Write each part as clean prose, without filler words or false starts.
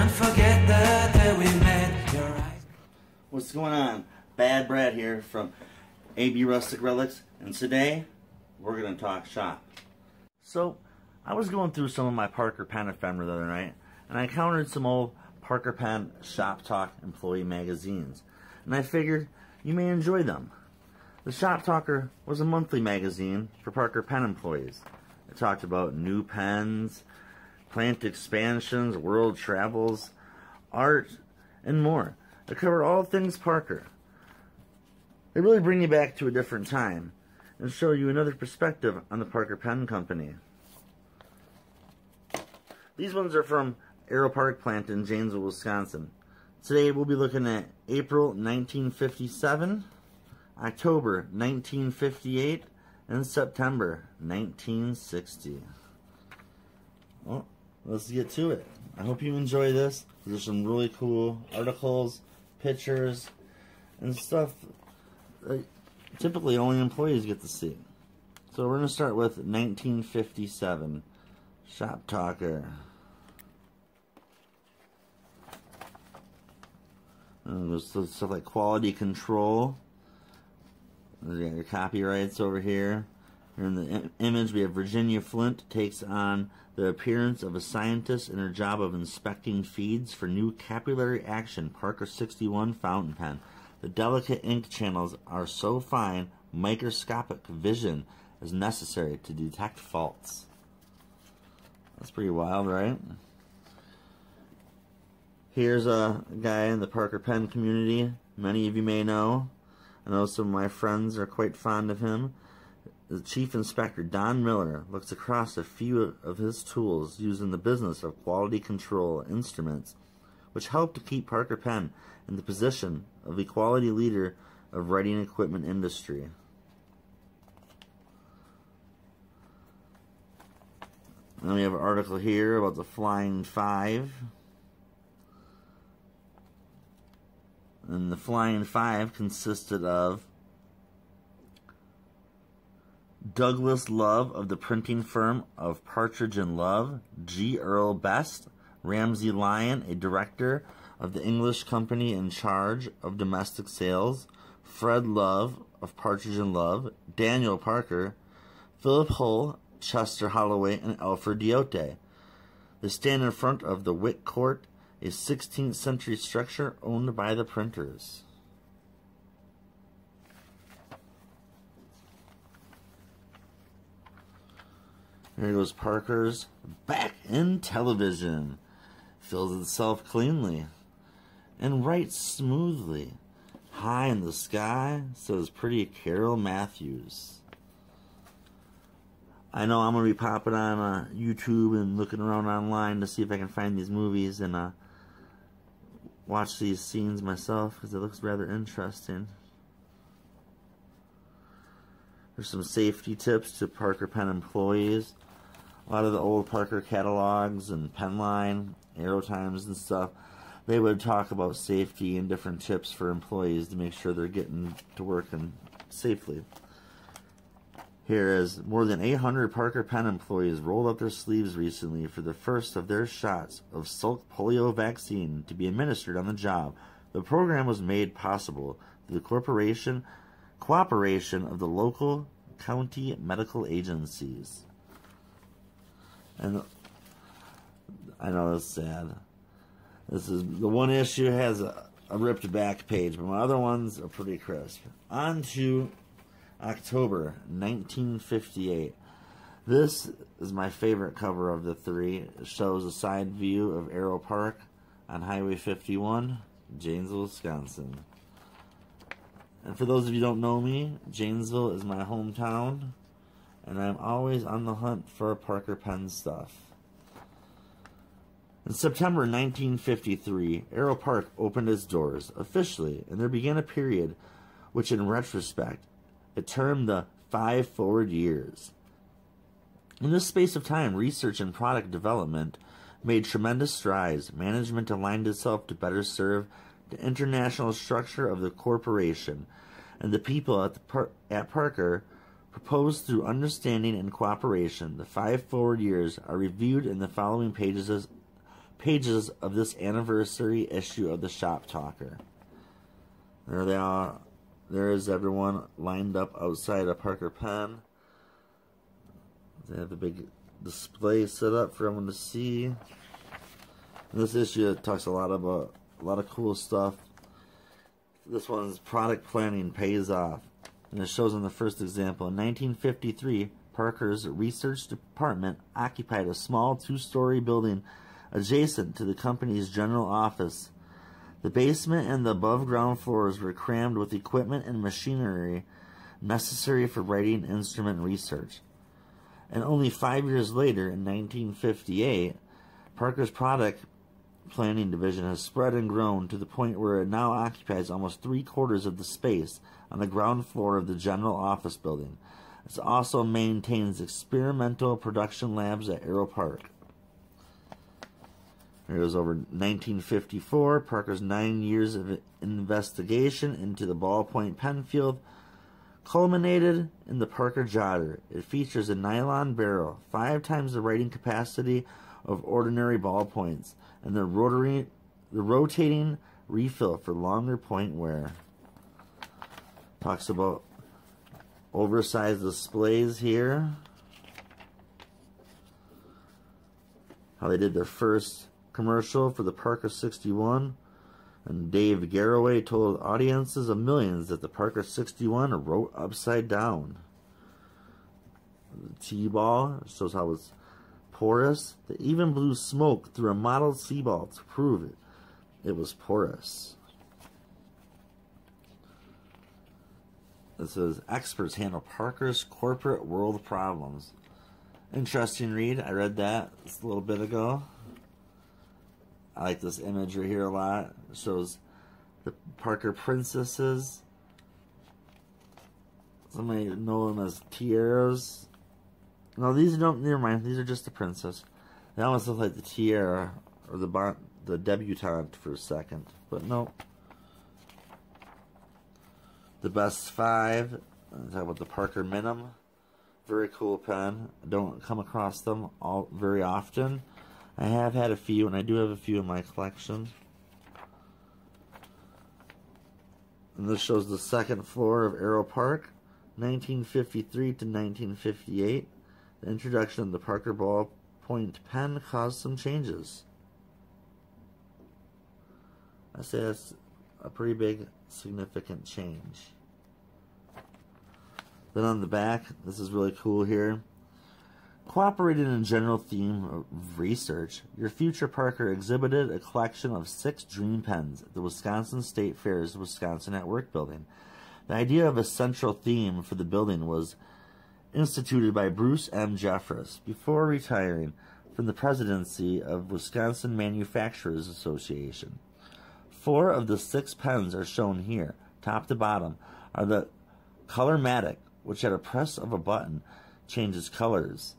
can't forget the day we met. Your eyes. What's going on? Bad Brad here from AB Rustic Relics, and today we're going to talk shop. So, I was going through some of my Parker Pen ephemera the other night, and I encountered some old Parker Pen Shop Talk employee magazines, and I figured you may enjoy them. The Shoptalker was a monthly magazine for Parker Pen employees. It talked about new pens, plant expansions, world travels, art, and more. It covered all things Parker. They really bring you back to a different time and show you another perspective on the Parker Pen Company. These ones are from Aero Park plant in Janesville, Wisconsin. Today we'll be looking at April 1957, October 1958, and September 1960. Well, let's get to it. I hope you enjoy this. There's some really cool articles, pictures, and stuff that typically only employees get to see. So we're going to start with 1957, Shoptalker. There's stuff like quality control. You got your copyrights over here. Here in the image we have Virginia Flint takes on the appearance of a scientist in her job of inspecting feeds for new capillary action Parker 61 fountain pen. The delicate ink channels are so fine, microscopic vision is necessary to detect faults. That's pretty wild, right? Here's a guy in the Parker Pen community. Many of you may know. I know some of my friends are quite fond of him. The Chief Inspector, Don Miller, looks across a few of his tools used in the business of quality control instruments, which help to keep Parker Pen in the position of the quality leader of writing equipment industry. Then we have an article here about the Flying Five. And the Flying Five consisted of Douglas Love of the printing firm of Partridge and Love, G. Earl Best, Ramsey Lyon, a director of the English company in charge of domestic sales, Fred Love of Partridge and Love, Daniel Parker, Philip Hull, Chester Holloway, and Alfred Diote. They stand in front of the Wick Court, a 16th century structure owned by the printers. Here goes Parker's Back in Television. Fills itself cleanly and writes smoothly. High in the sky, says pretty Carol Matthews. I know I'm going to be popping on YouTube and looking around online to see if I can find these movies and watch these scenes myself because it looks rather interesting. There's some safety tips to Parker Pen employees. A lot of the old Parker catalogs and Penline, Aero Times and stuff, they would talk about safety and different tips for employees to make sure they're getting to work and safely. Here is more than 800 Parker Pen employees rolled up their sleeves recently for the first of their shots of Salk polio vaccine to be administered on the job. The program was made possible through the cooperation of the local county medical agencies. And I know that's sad. This is the one issue has a ripped back page, but my other ones are pretty crisp. On to October 1958. This is my favorite cover of the three. It shows a side view of Aero Park on Highway 51, Janesville, Wisconsin. And for those of you who don't know me, Janesville is my hometown, and I'm always on the hunt for Parker Pen stuff. In September 1953, Aero Park opened its doors officially, and there began a period which, in retrospect, it termed the 5 forward years. In this space of time, research and product development made tremendous strides. Management aligned itself to better serve the international structure of the corporation, and the people at Parker proposed through understanding and cooperation. The 5 forward years are reviewed in the following pages of this anniversary issue of the Shoptalker. There they are. There is everyone lined up outside a Parker Pen. They have a big display set up for everyone to see. In this issue, it talks a lot about a lot of cool stuff. This one's product planning pays off. And it shows in the first example. In 1953, Parker's research department occupied a small two-story building adjacent to the company's general office. The basement and the above-ground floors were crammed with equipment and machinery necessary for writing instrument research. And only 5 years later, in 1958, Parker's product planning division has spread and grown to the point where it now occupies almost 3/4 of the space on the ground floor of the general office building. It also maintains experimental production labs at Aero Park. It was over 1954, Parker's 9 years of investigation into the ballpoint pen field culminated in the Parker Jotter. It features a nylon barrel, 5 times the writing capacity of ordinary ballpoints, and the rotating refill for longer point wear. Talks about oversized displays here. How they did their first commercial for the Parker 61. And Dave Garroway told audiences of millions that the Parker 61 wrote upside down. The T-ball shows how it's porous. They even blew smoke through a modeled C-ball to prove it was porous. It says, experts handle Parker's corporate world problems. Interesting read. I read that just a little bit ago. I like this imagery here a lot. It shows the Parker princesses. Somebody know them as tiaras. No, these don't. Never mind. These are just the princess. They almost look like the tiara or the debutante for a second, but no. The best 5. Talk about the Parker Minim. Very cool pen. I don't come across them all very often. I have had a few, and I do have a few in my collection. And this shows the second floor of Aero Park, 1953 to 1958. The introduction of the Parker ballpoint pen caused some changes. I say that's a pretty big, significant change. Then on the back, this is really cool here. Cooperating in a general theme of research, your future Parker exhibited a collection of 6 dream pens at the Wisconsin State Fair's Wisconsin at Work building. The idea of a central theme for the building was instituted by Bruce M. Jeffress before retiring from the presidency of Wisconsin Manufacturers Association. 4 of the 6 pens are shown here, top to bottom, are the Colormatic, which at a press of a button changes colors.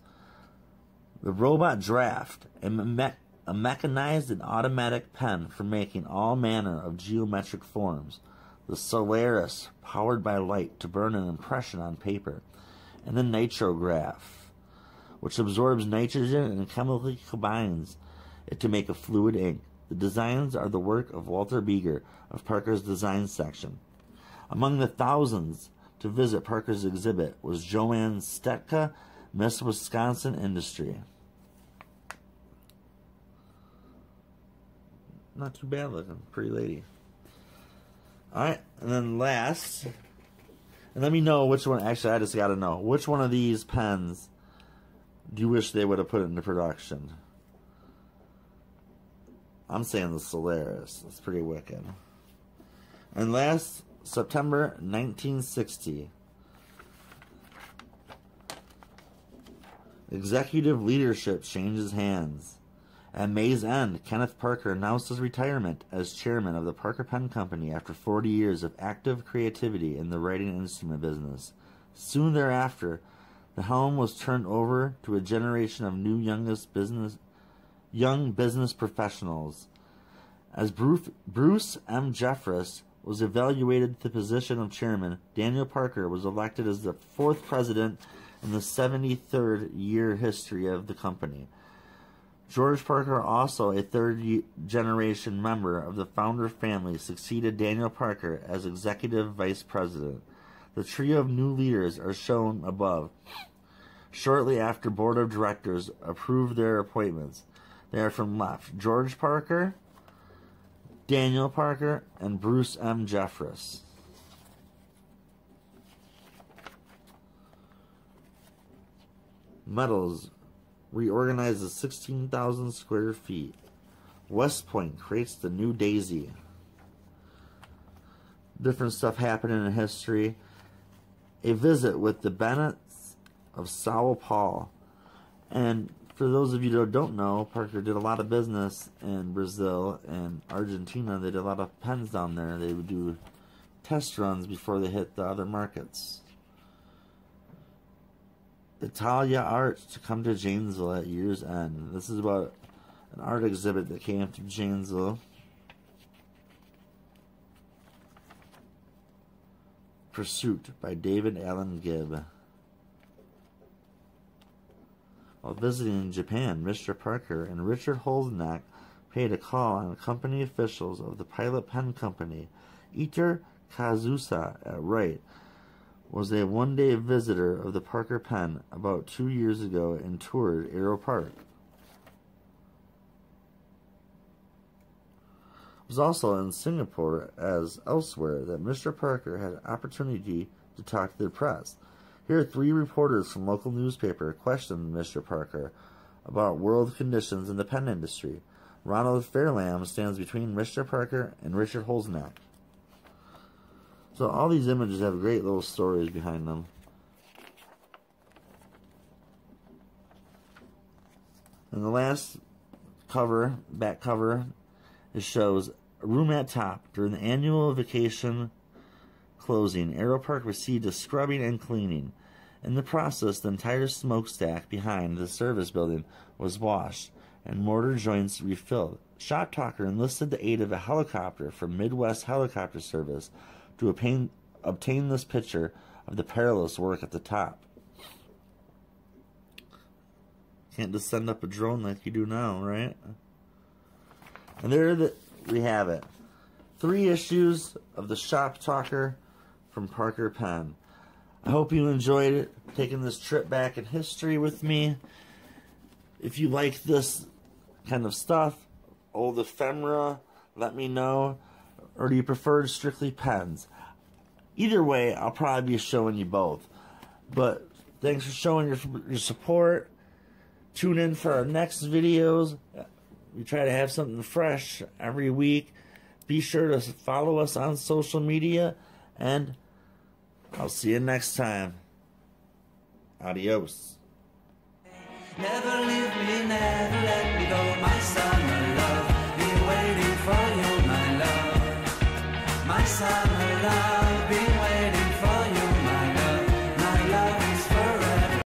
The Robot Draft, a mechanized and automatic pen for making all manner of geometric forms. The Solaris, powered by light to burn an impression on paper. And the Nitrograph, which absorbs nitrogen and chemically combines it to make a fluid ink. The designs are the work of Walter Beeger of Parker's design section. Among the thousands to visit Parker's exhibit was Joanne Stetka, Miss Wisconsin Industry. Not too bad looking, pretty lady. Alright, and then last, and let me know which one, actually I just gotta know, which one of these pens do you wish they would have put into production? I'm saying the Solaris. It's pretty wicked. And last, September 1960. Executive leadership changes hands. At May's end, Kenneth Parker announced his retirement as chairman of the Parker Pen Company after 40 years of active creativity in the writing instrument business. Soon thereafter, the helm was turned over to a generation of new young business professionals. As Bruce M. Jeffress was evaluated to the position of chairman, Daniel Parker was elected as the 4th president in the 73rd year history of the company. George Parker, also a third-generation member of the founder family, succeeded Daniel Parker as executive vice president. The trio of new leaders are shown above. Shortly after board of directors approved their appointments, they are from left: George Parker, Daniel Parker, and Bruce M. Jeffress. Metals reorganizes 16,000 square feet. West Point creates the new Daisy. Different stuff happening in history. A visit with the Bennetts of Sao Paulo. And for those of you that don't know, Parker did a lot of business in Brazil and Argentina. They did a lot of pens down there. They would do test runs before they hit the other markets. Italia Art to come to Janesville at year's end. This is about an art exhibit that came to Janesville. Pursuit by David Allen Gibb. While visiting Japan, Mr. Parker and Richard Holznack paid a call on company officials of the Pilot Pen Company. Iter Kazusa at Wright was a one-day visitor of the Parker Pen about 2 years ago and toured Aero Park. It was also in Singapore, as elsewhere, that Mr. Parker had an opportunity to talk to the press. Here, 3 reporters from local newspaper questioned Mr. Parker about world conditions in the pen industry. Ronald Fairlamb stands between Mr. Parker and Richard Holznack. So all these images have great little stories behind them. And the last cover, back cover, it shows a room at top. During the annual vacation closing, Aero Park received a scrubbing and cleaning. In the process, the entire smokestack behind the service building was washed and mortar joints refilled. Shoptalker enlisted the aid of a helicopter from Midwest Helicopter Service to obtain this picture of the perilous work at the top. Can't just send up a drone like you do now, right? And there we have it. 3 issues of the Shoptalker from Parker Pen. I hope you enjoyed it, taking this trip back in history with me. If you like this kind of stuff, old ephemera, let me know. Or do you prefer strictly pens? Either way, I'll probably be showing you both. But thanks for showing your support. Tune in for our next videos. We try to have something fresh every week. Be sure to follow us on social media. And I'll see you next time. Adios. Never leave me, never let me go, my son.